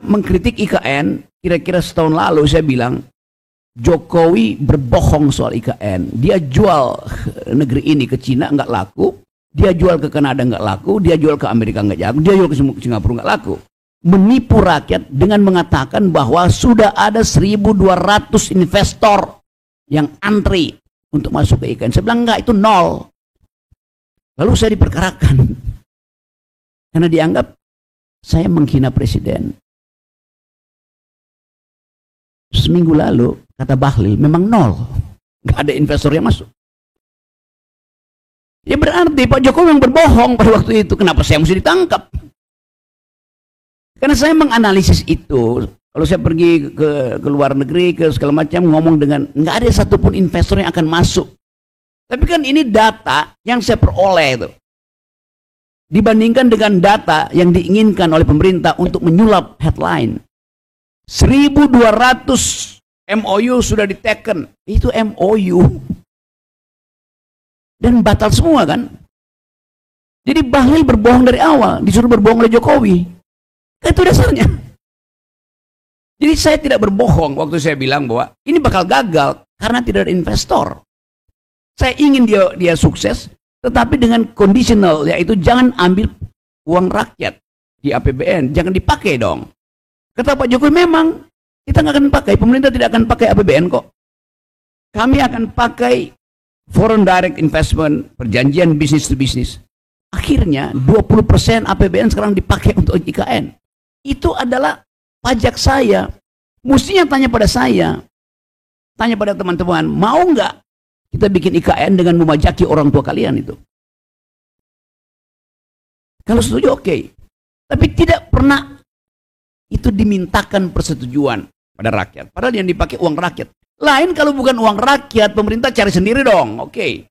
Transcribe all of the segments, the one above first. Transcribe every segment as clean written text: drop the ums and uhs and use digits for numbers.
mengkritik IKN, kira-kira setahun lalu saya bilang, Jokowi berbohong soal IKN. Dia jual negeri ini ke Cina nggak laku, dia jual ke Kanada nggak laku, dia jual ke Amerika nggak laku, dia jual ke Singapura nggak laku. Menipu rakyat dengan mengatakan bahwa sudah ada 1.200 investor yang antri untuk masuk ke IKN. Saya bilang enggak, itu nol. Lalu saya diperkarakan karena dianggap saya menghina presiden. Seminggu lalu kata Bahlil memang nol, nggak ada investor yang masuk. Ya berarti Pak Jokowi yang berbohong pada waktu itu. Kenapa saya mesti ditangkap? Karena saya menganalisis itu. Kalau saya pergi ke luar negeri, ke segala macam, ngomong dengan nggak ada satupun investor yang akan masuk. Tapi kan ini data yang saya peroleh itu. Dibandingkan dengan data yang diinginkan oleh pemerintah untuk menyulap headline. 1.200 MOU sudah diteken. Itu MOU. Dan batal semua kan. Jadi Bahlil berbohong dari awal. Disuruh berbohong oleh Jokowi. Itu dasarnya. Jadi saya tidak berbohong waktu saya bilang bahwa ini bakal gagal karena tidak ada investor. Saya ingin dia sukses. Tetapi dengan conditional, yaitu jangan ambil uang rakyat di APBN, jangan dipakai dong. Kata Pak Jokowi, memang kita nggak akan pakai, pemerintah tidak akan pakai APBN kok. Kami akan pakai foreign direct investment, perjanjian bisnis to bisnis. Akhirnya 20% APBN sekarang dipakai untuk IKN. Itu adalah pajak saya. Mestinya tanya pada saya, tanya pada teman-teman, mau nggak kita bikin IKN dengan memajaki orang tua kalian itu? Kalau setuju oke. Tapi tidak pernah itu dimintakan persetujuan pada rakyat. Padahal yang dipakai uang rakyat. Lain kalau bukan uang rakyat, pemerintah cari sendiri dong. Oke.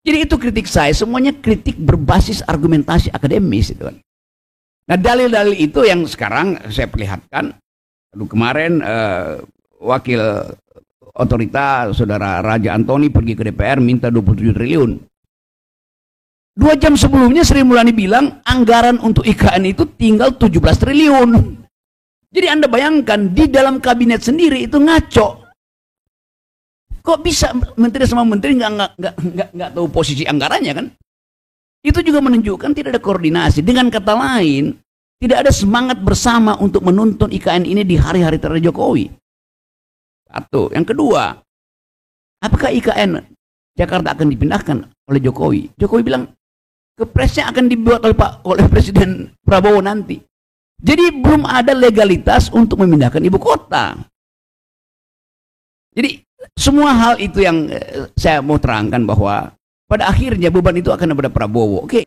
Jadi itu kritik saya. Semuanya kritik berbasis argumentasi akademis itu kan. Nah dalil-dalil itu yang sekarang saya perlihatkan. Kemarin wakil otorita saudara Raja Antoni pergi ke DPR minta 27 triliun. 2 jam sebelumnya Sri Mulyani bilang anggaran untuk IKN itu tinggal 17 triliun. Jadi Anda bayangkan di dalam kabinet sendiri itu ngaco. Kok bisa menteri sama menteri nggak tahu posisi anggarannya kan? Itu juga menunjukkan tidak ada koordinasi. Dengan kata lain, tidak ada semangat bersama untuk menuntun IKN ini di hari-hari terakhir Jokowi. Satu. Yang kedua, apakah IKN Jakarta akan dipindahkan oleh Jokowi? Jokowi bilang, kepresnya akan dibuat oleh Presiden Prabowo nanti. Jadi belum ada legalitas untuk memindahkan ibu kota. Jadi semua hal itu yang saya mau terangkan bahwa pada akhirnya beban itu akan kepada Prabowo. Oke.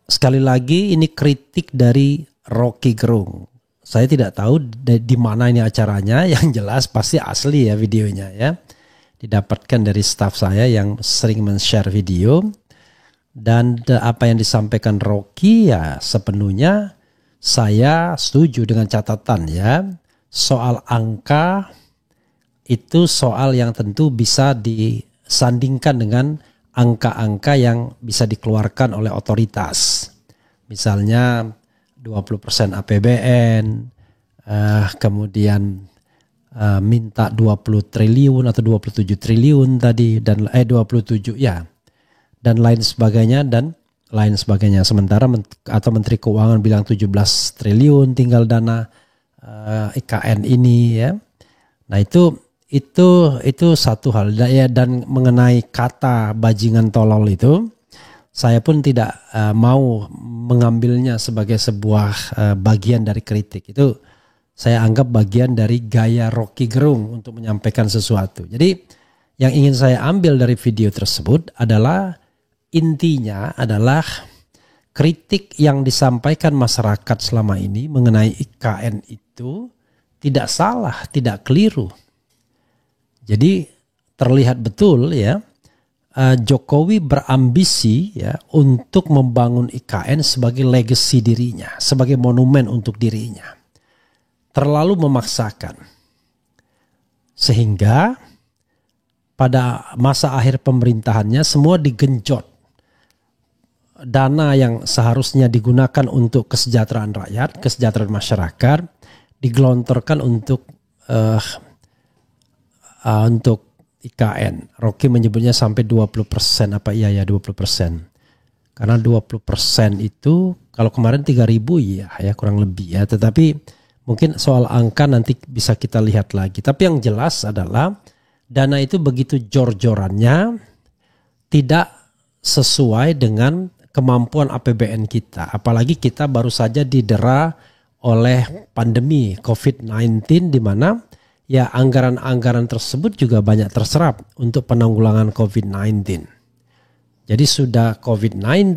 Sekali lagi ini kritik dari Rocky Gerung. Saya tidak tahu di mana ini acaranya, yang jelas pasti asli ya videonya ya. Didapatkan dari staf saya yang sering men-share video. Dan apa yang disampaikan Rocky ya sepenuhnya saya setuju dengan catatan ya. Soal angka itu soal yang tentu bisa disandingkan dengan angka-angka yang bisa dikeluarkan oleh otoritas. Misalnya 20% APBN, kemudian minta 20 triliun atau 27 triliun tadi, dan 27 ya, dan lain sebagainya, sementara atau Menteri Keuangan bilang 17 triliun tinggal dana IKN ini ya. Nah itu satu hal ya. Dan mengenai kata bajingan tolol itu, saya pun tidak mau mengambilnya sebagai sebuah bagian dari kritik. Itu saya anggap bagian dari gaya Rocky Gerung untuk menyampaikan sesuatu. Jadi yang ingin saya ambil dari video tersebut adalah intinya adalah kritik yang disampaikan masyarakat selama ini mengenai IKN itu tidak salah, tidak keliru. Jadi terlihat betul ya, Jokowi berambisi ya untuk membangun IKN sebagai legacy dirinya, sebagai monumen untuk dirinya. Terlalu memaksakan. Sehingga pada masa akhir pemerintahannya semua digenjot. dana yang seharusnya digunakan untuk kesejahteraan rakyat, kesejahteraan masyarakat, digelontorkan untuk IKN. Rocky menyebutnya sampai 20%, apa iya ya 20%. Karena 20% itu kalau kemarin 3.000 ya kurang lebih ya. Tetapi mungkin soal angka nanti bisa kita lihat lagi. Tapi yang jelas adalah dana itu begitu jor-jorannya tidak sesuai dengan kemampuan APBN kita. Apalagi kita baru saja didera oleh pandemi COVID-19 di mana ya anggaran-anggaran tersebut juga banyak terserap untuk penanggulangan COVID-19. Jadi sudah COVID-19,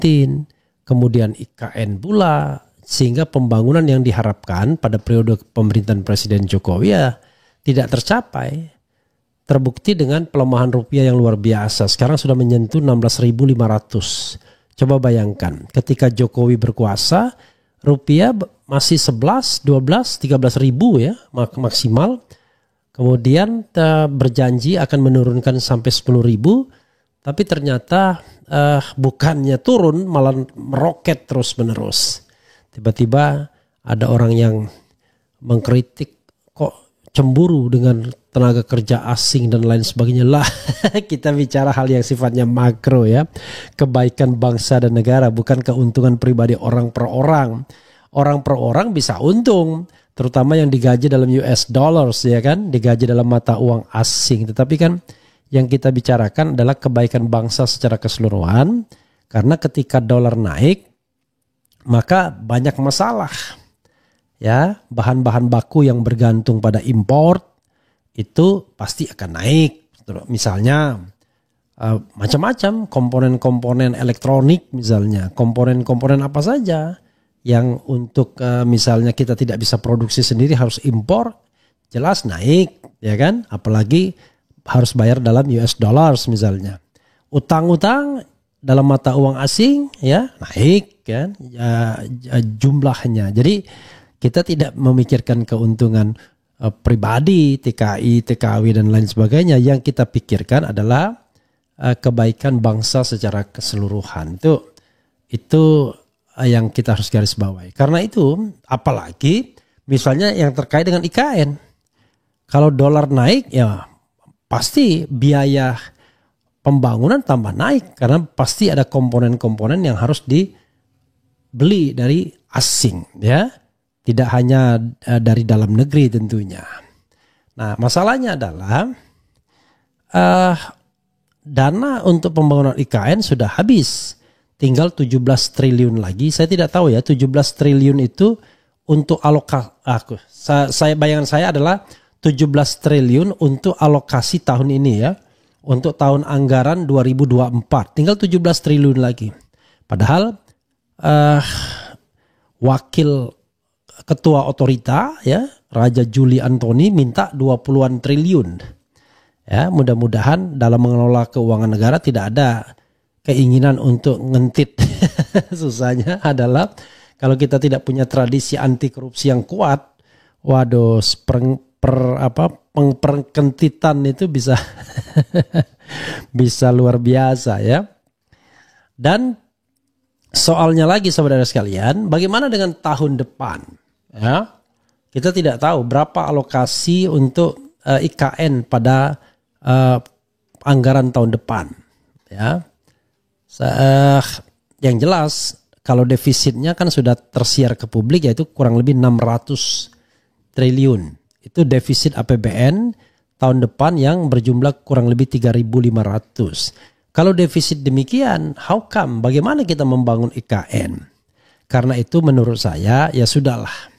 kemudian IKN pula, sehingga pembangunan yang diharapkan pada periode pemerintahan Presiden Jokowi ya tidak tercapai. Terbukti dengan pelemahan rupiah yang luar biasa. Sekarang sudah menyentuh 16.500. Coba bayangkan, ketika Jokowi berkuasa, rupiah masih 11, 12, 13 ribu ya maksimal. Kemudian berjanji akan menurunkan sampai 10 ribu. Tapi ternyata bukannya turun, malah meroket terus menerus. Tiba-tiba ada orang yang mengkritik kok cemburu dengan tenaga kerja asing dan lain sebagainya lah. Kita bicara hal yang sifatnya makro ya. Kebaikan bangsa dan negara, bukan keuntungan pribadi orang per orang. Orang per orang bisa untung, terutama yang digaji dalam US dollars ya kan, digaji dalam mata uang asing. Tetapi kan yang kita bicarakan adalah kebaikan bangsa secara keseluruhan, karena ketika dolar naik maka banyak masalah ya, bahan-bahan baku yang bergantung pada import itu pasti akan naik. Misalnya macam-macam komponen-komponen elektronik, misalnya komponen-komponen apa saja yang untuk misalnya kita tidak bisa produksi sendiri harus impor, jelas naik ya kan, apalagi harus bayar dalam US dollars misalnya. Utang-utang dalam mata uang asing ya naik kan jumlahnya. Jadi kita tidak memikirkan keuntungan pribadi, TKI, TKW dan lain sebagainya. Yang kita pikirkan adalah kebaikan bangsa secara keseluruhan. Itu yang kita harus garis bawahi. Karena itu apalagi misalnya yang terkait dengan IKN. Kalau dolar naik ya pasti biaya pembangunan tambah naik, karena pasti ada komponen-komponen yang harus dibeli dari asing ya, tidak hanya dari dalam negeri tentunya. Nah masalahnya adalah dana untuk pembangunan IKN sudah habis, tinggal 17 triliun lagi. Saya tidak tahu ya 17 triliun itu untuk bayangan saya adalah 17 triliun untuk alokasi tahun ini ya. Untuk tahun anggaran 2024. Tinggal 17 triliun lagi. Padahal wakil ketua otorita ya, Raja Juli Antoni minta 20-an triliun. Ya, mudah-mudahan dalam mengelola keuangan negara tidak ada keinginan untuk ngentit. Susahnya adalah kalau kita tidak punya tradisi anti korupsi yang kuat, waduh perkentitan itu bisa bisa luar biasa ya. Dan soalnya lagi saudara sekalian, bagaimana dengan tahun depan ya? Kita tidak tahu berapa alokasi untuk IKN pada anggaran tahun depan ya. Yang jelas kalau defisitnya kan sudah tersiar ke publik, yaitu kurang lebih 600 triliun. Itu defisit APBN tahun depan yang berjumlah kurang lebih 3.500. Kalau defisit demikian, how come? Bagaimana kita membangun IKN? Karena itu menurut saya ya sudahlah.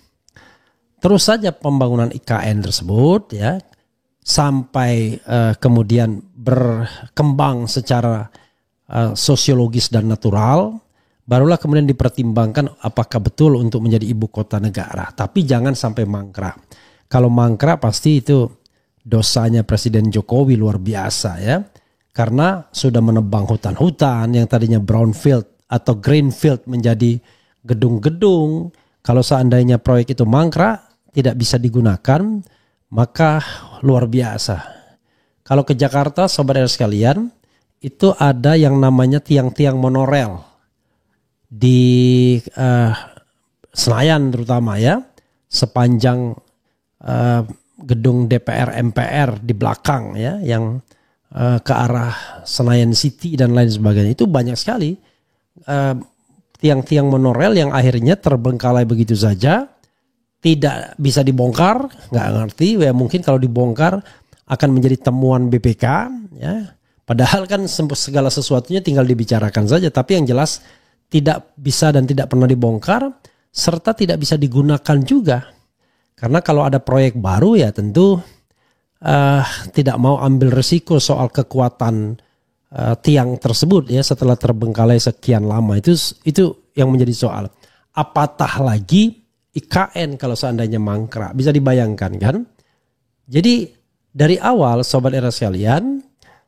Terus saja pembangunan IKN tersebut ya sampai kemudian berkembang secara sosiologis dan natural, barulah kemudian dipertimbangkan apakah betul untuk menjadi ibu kota negara. Tapi jangan sampai mangkrak. Kalau mangkrak pasti itu dosanya Presiden Jokowi luar biasa ya. Karena sudah menebang hutan-hutan yang tadinya brownfield atau greenfield menjadi gedung-gedung. Kalau seandainya proyek itu mangkrak, tidak bisa digunakan, maka luar biasa. Kalau ke Jakarta, saudara sekalian, itu ada yang namanya tiang-tiang monorel. di Senayan terutama ya, sepanjang gedung DPR MPR di belakang ya, yang ke arah Senayan City dan lain sebagainya, itu banyak sekali tiang-tiang monorail yang akhirnya terbengkalai begitu saja, tidak bisa dibongkar. Nggak ngerti ya, mungkin kalau dibongkar akan menjadi temuan BPK ya, padahal kan segala sesuatunya tinggal dibicarakan saja, tapi yang jelas tidak bisa dan tidak pernah dibongkar, serta tidak bisa digunakan juga. Karena kalau ada proyek baru ya tentu tidak mau ambil risiko soal kekuatan tiang tersebut ya setelah terbengkalai sekian lama. Itu yang menjadi soal. Apatah lagi IKN kalau seandainya mangkrak, bisa dibayangkan kan? Jadi dari awal Sobat Era sekalian,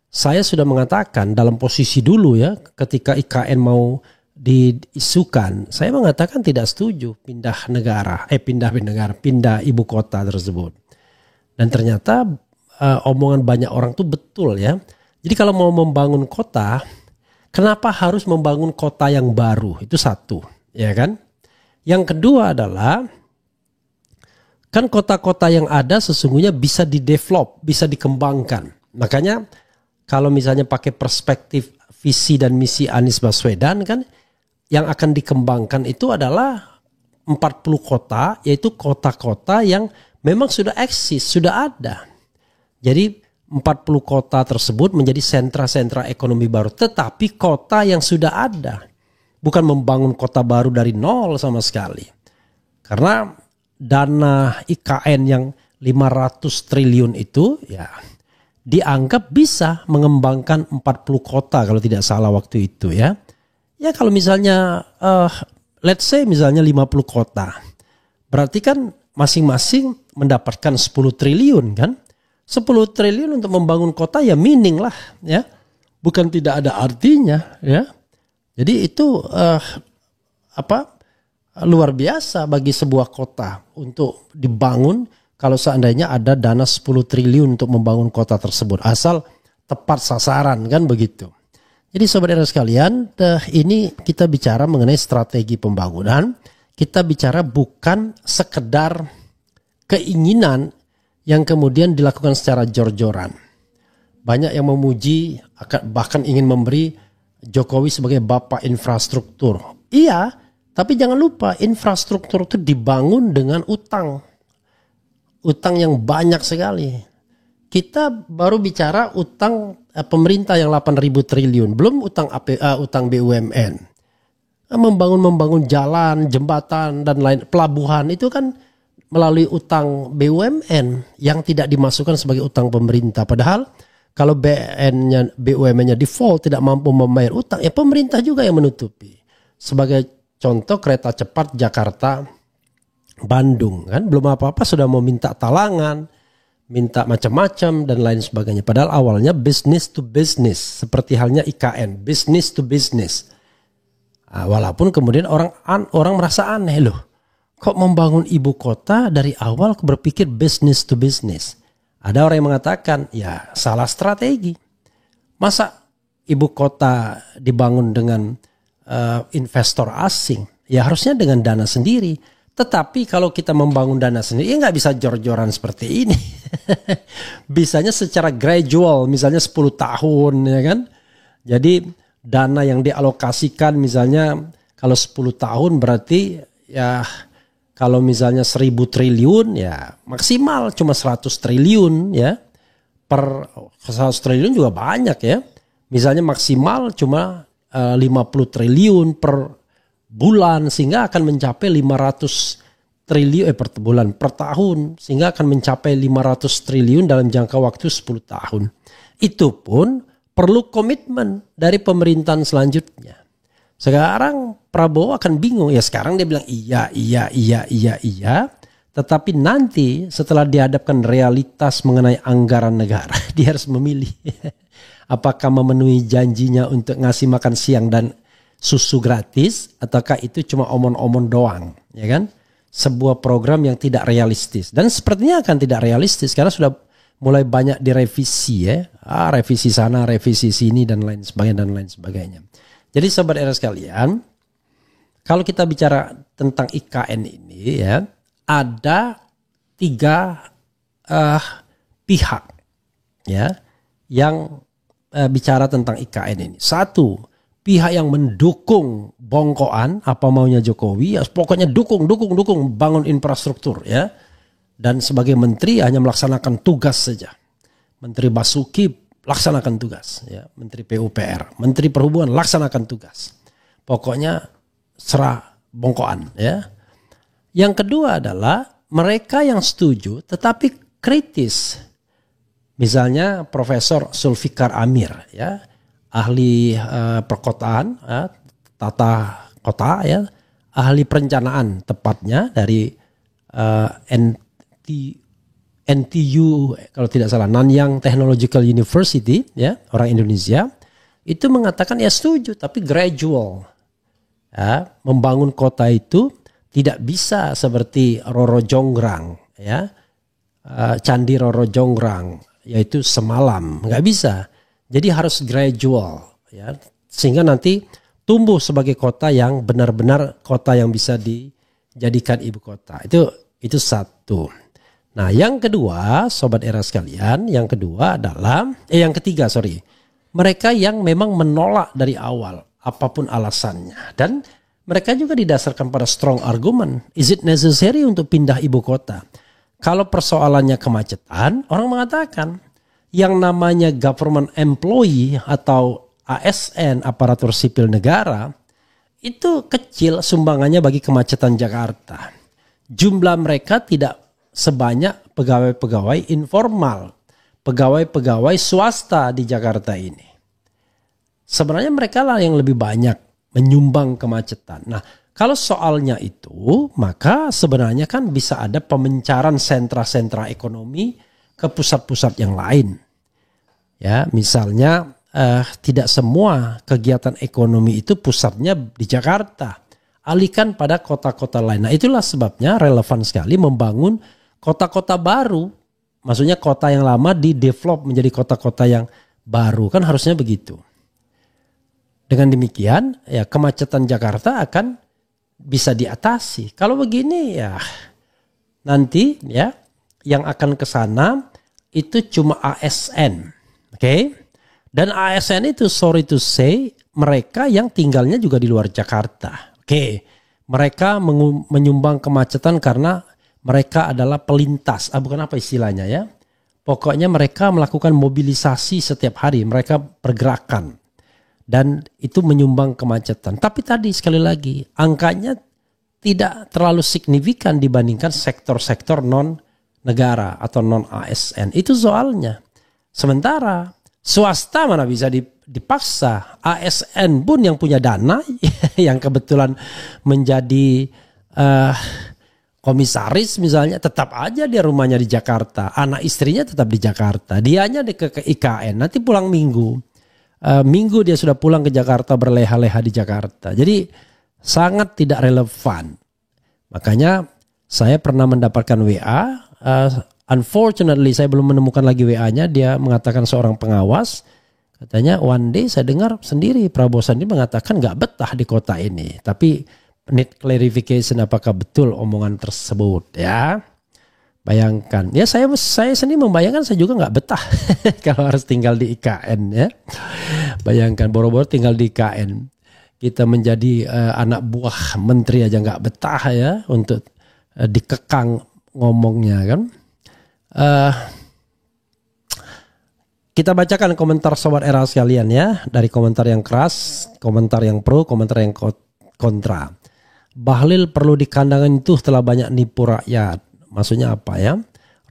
saya sudah mengatakan dalam posisi dulu ya, ketika IKN mau diisukan, saya mengatakan tidak setuju pindah ibu kota tersebut. Dan ternyata omongan banyak orang tuh betul ya. Jadi kalau mau membangun kota, kenapa harus membangun kota yang baru? Itu satu, ya kan? Yang kedua adalah kan kota-kota yang ada sesungguhnya bisa didevelop, bisa dikembangkan. Makanya kalau misalnya pakai perspektif visi dan misi Anies Baswedan kan, yang akan dikembangkan itu adalah 40 kota, yaitu kota-kota yang memang sudah eksis, sudah ada. Jadi 40 kota tersebut menjadi sentra-sentra ekonomi baru, tetapi kota yang sudah ada. Bukan membangun kota baru dari nol sama sekali. Karena dana IKN yang 500 triliun itu ya dianggap bisa mengembangkan 40 kota kalau tidak salah waktu itu ya. Ya kalau misalnya let's say misalnya 50 kota. Berarti kan masing-masing mendapatkan 10 triliun kan. 10 triliun untuk membangun kota ya mining lah ya. Bukan tidak ada artinya ya. Jadi itu luar biasa bagi sebuah kota untuk dibangun kalau seandainya ada dana 10 triliun untuk membangun kota tersebut. Asal tepat sasaran kan begitu. Jadi Sobat Era sekalian, ini kita bicara mengenai strategi pembangunan. Kita bicara bukan sekedar keinginan yang kemudian dilakukan secara jor-joran. Banyak yang memuji, bahkan ingin memberi Jokowi sebagai bapak infrastruktur. Iya, tapi jangan lupa infrastruktur itu dibangun dengan utang. Utang yang banyak sekali. Kita baru bicara utang pemerintah yang 8.000 triliun. Belum utang BUMN. Membangun jalan, jembatan, dan lain pelabuhan itu kan melalui utang BUMN yang tidak dimasukkan sebagai utang pemerintah. Padahal kalau BUMN-nya default, tidak mampu membayar utang, ya pemerintah juga yang menutupi. Sebagai contoh kereta cepat Jakarta-Bandung, kan belum apa-apa sudah mau minta talangan, minta macam-macam dan lain sebagainya. Padahal awalnya business to business, seperti halnya IKN, business to business. Nah, walaupun kemudian orang merasa aneh loh, kok membangun ibu kota dari awal berpikir business to business. Ada orang yang mengatakan, ya salah strategi. Masa ibu kota dibangun dengan investor asing? Ya harusnya dengan dana sendiri. Tetapi kalau kita membangun dana sendiri, ya nggak bisa jor-joran seperti ini. Bisanya secara gradual, misalnya 10 tahun, ya kan? Jadi dana yang dialokasikan misalnya kalau 10 tahun berarti ya kalau misalnya 1.000 triliun ya maksimal cuma 100 triliun ya. Per 100 triliun juga banyak ya. Misalnya maksimal cuma 50 triliun per bulan sehingga akan mencapai 500 triliun per bulan, per tahun sehingga akan mencapai 500 triliun dalam jangka waktu 10 tahun. Itu pun perlu komitmen dari pemerintahan selanjutnya. Sekarang Prabowo akan bingung ya, sekarang dia bilang iya. Tetapi nanti setelah dihadapkan realitas mengenai anggaran negara, dia harus memilih. Apakah memenuhi janjinya untuk ngasih makan siang dan susu gratis, ataukah itu cuma omon-omon doang, ya kan? Sebuah program yang tidak realistis. Dan sepertinya akan tidak realistis karena sudah mulai banyak direvisi ya. Revisi sana, revisi sini dan lain sebagainya. Jadi Sobat Era sekalian, kalau kita bicara tentang IKN ini ya, ada 3 pihak ya yang bicara tentang IKN ini. Satu, pihak yang mendukung bongkoan apa maunya Jokowi, ya pokoknya dukung bangun infrastruktur ya. Dan sebagai menteri hanya melaksanakan tugas saja. Menteri Basuki laksanakan tugas ya, Menteri PUPR, Menteri Perhubungan laksanakan tugas. Pokoknya serah bongkoan ya. Yang kedua adalah mereka yang setuju tetapi kritis. Misalnya Profesor Zulfikar Amir ya, ahli perkotaan, tata kota ya, ahli perencanaan tepatnya dari NTU kalau tidak salah, Nanyang Technological University ya, orang Indonesia, itu mengatakan ya setuju tapi gradual. Ya, membangun kota itu tidak bisa seperti Roro Jonggrang ya, Candi Roro Jonggrang, yaitu semalam, nggak bisa. Jadi harus gradual ya, sehingga nanti tumbuh sebagai kota yang benar-benar kota yang bisa dijadikan ibu kota. Itu satu. Nah, yang kedua, sobat era sekalian, yang ketiga, mereka yang memang menolak dari awal apapun alasannya, dan mereka juga didasarkan pada strong argument. Is it necessary untuk pindah ibu kota? Kalau persoalannya kemacetan, orang mengatakan yang namanya government employee atau ASN, aparatur sipil negara, itu kecil sumbangannya bagi kemacetan Jakarta. Jumlah mereka tidak sebanyak pegawai-pegawai informal, pegawai-pegawai swasta di Jakarta ini. Sebenarnya mereka lah yang lebih banyak menyumbang kemacetan. Nah, kalau soalnya itu, maka sebenarnya kan bisa ada pemencaran sentra-sentra ekonomi ke pusat-pusat yang lain. Ya, misalnya tidak semua kegiatan ekonomi itu pusatnya di Jakarta. Alihkan pada kota-kota lain. Nah, itulah sebabnya relevan sekali membangun kota-kota baru. Maksudnya kota yang lama di-develop menjadi kota-kota yang baru. Kan harusnya begitu. Dengan demikian, ya kemacetan Jakarta akan bisa diatasi. Kalau begini ya nanti ya yang akan ke sana itu cuma ASN. Oke? Dan ASN itu sorry to say mereka yang tinggalnya juga di luar Jakarta. Oke. Mereka menyumbang kemacetan karena mereka adalah pelintas. Bukan apa istilahnya ya. Pokoknya mereka melakukan mobilisasi setiap hari. Mereka pergerakan. Dan itu menyumbang kemacetan. Tapi tadi sekali lagi angkanya tidak terlalu signifikan dibandingkan sektor-sektor non-negara atau non-ASN. Itu soalnya. Sementara swasta mana bisa dipaksa. ASN pun yang punya dana yang kebetulan menjadi komisaris misalnya, tetap aja dia rumahnya di Jakarta. Anak istrinya tetap di Jakarta. Dianya ke IKN. Nanti pulang minggu. Minggu dia sudah pulang ke Jakarta, berleha-leha di Jakarta. Jadi sangat tidak relevan. Makanya saya pernah mendapatkan WA. Unfortunately saya belum menemukan lagi WA-nya. Dia mengatakan seorang pengawas. Katanya one day saya dengar sendiri Prabowo Sandi mengatakan gak betah di kota ini. Tapi need clarification apakah betul omongan tersebut ya. Bayangkan, ya saya sendiri membayangkan saya juga nggak betah kalau harus tinggal di IKN ya. Bayangkan boro-boro tinggal di IKN, kita menjadi anak buah menteri aja nggak betah ya untuk dikekang ngomongnya kan. Kita bacakan komentar sobat era sekalian ya, dari komentar yang keras, komentar yang pro, komentar yang kontra. Bahlil perlu dikandangin itu setelah banyak nipu rakyat. Maksudnya apa ya?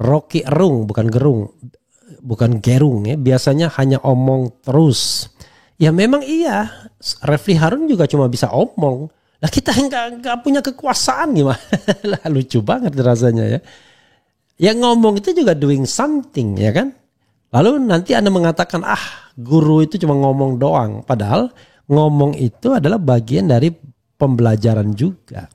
Rocky Gerung, bukan gerung ya. Biasanya hanya omong terus. Ya memang iya. Refli Harun juga cuma bisa omong. Nah kita nggak punya kekuasaan gimana? Lucu banget rasanya ya. Yang ngomong itu juga doing something ya kan? Lalu nanti Anda mengatakan guru itu cuma ngomong doang. Padahal ngomong itu adalah bagian dari pembelajaran juga.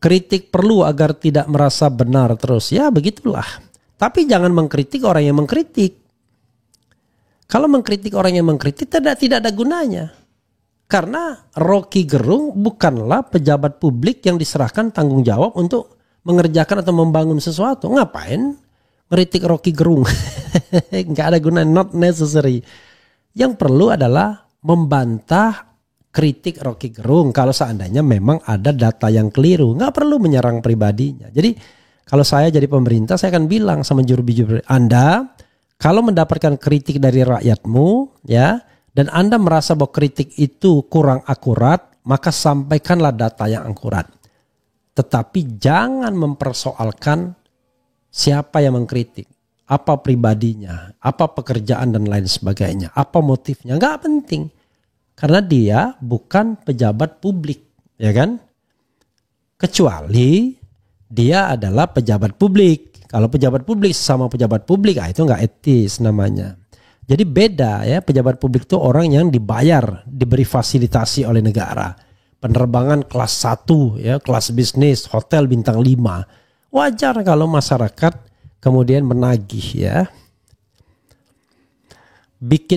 Kritik perlu agar tidak merasa benar terus. Ya begitulah. Tapi jangan mengkritik orang yang mengkritik. Kalau mengkritik orang yang mengkritik tidak ada gunanya. Karena Rocky Gerung bukanlah pejabat publik yang diserahkan tanggung jawab untuk mengerjakan atau membangun sesuatu. Ngapain ngeritik Rocky Gerung? Nggak ada gunanya, not necessary. Yang perlu adalah membantah kritik Rocky Gerung kalau seandainya memang ada data yang keliru. Nggak perlu menyerang pribadinya. Jadi kalau saya jadi pemerintah, saya akan bilang sama juru bicara, Anda kalau mendapatkan kritik dari rakyatmu, ya, dan Anda merasa bahwa kritik itu kurang akurat, maka sampaikanlah data yang akurat. Tetapi jangan mempersoalkan siapa yang mengkritik, apa pribadinya, apa pekerjaan dan lain sebagainya, apa motifnya, nggak penting. Karena dia bukan pejabat publik, ya kan? Kecuali dia adalah pejabat publik. Kalau pejabat publik sama pejabat publik, itu nggak etis namanya. Jadi beda ya, pejabat publik itu orang yang dibayar, diberi fasilitasi oleh negara. Penerbangan kelas 1 ya, kelas bisnis, hotel bintang 5. Wajar kalau masyarakat kemudian menagih ya. Bikin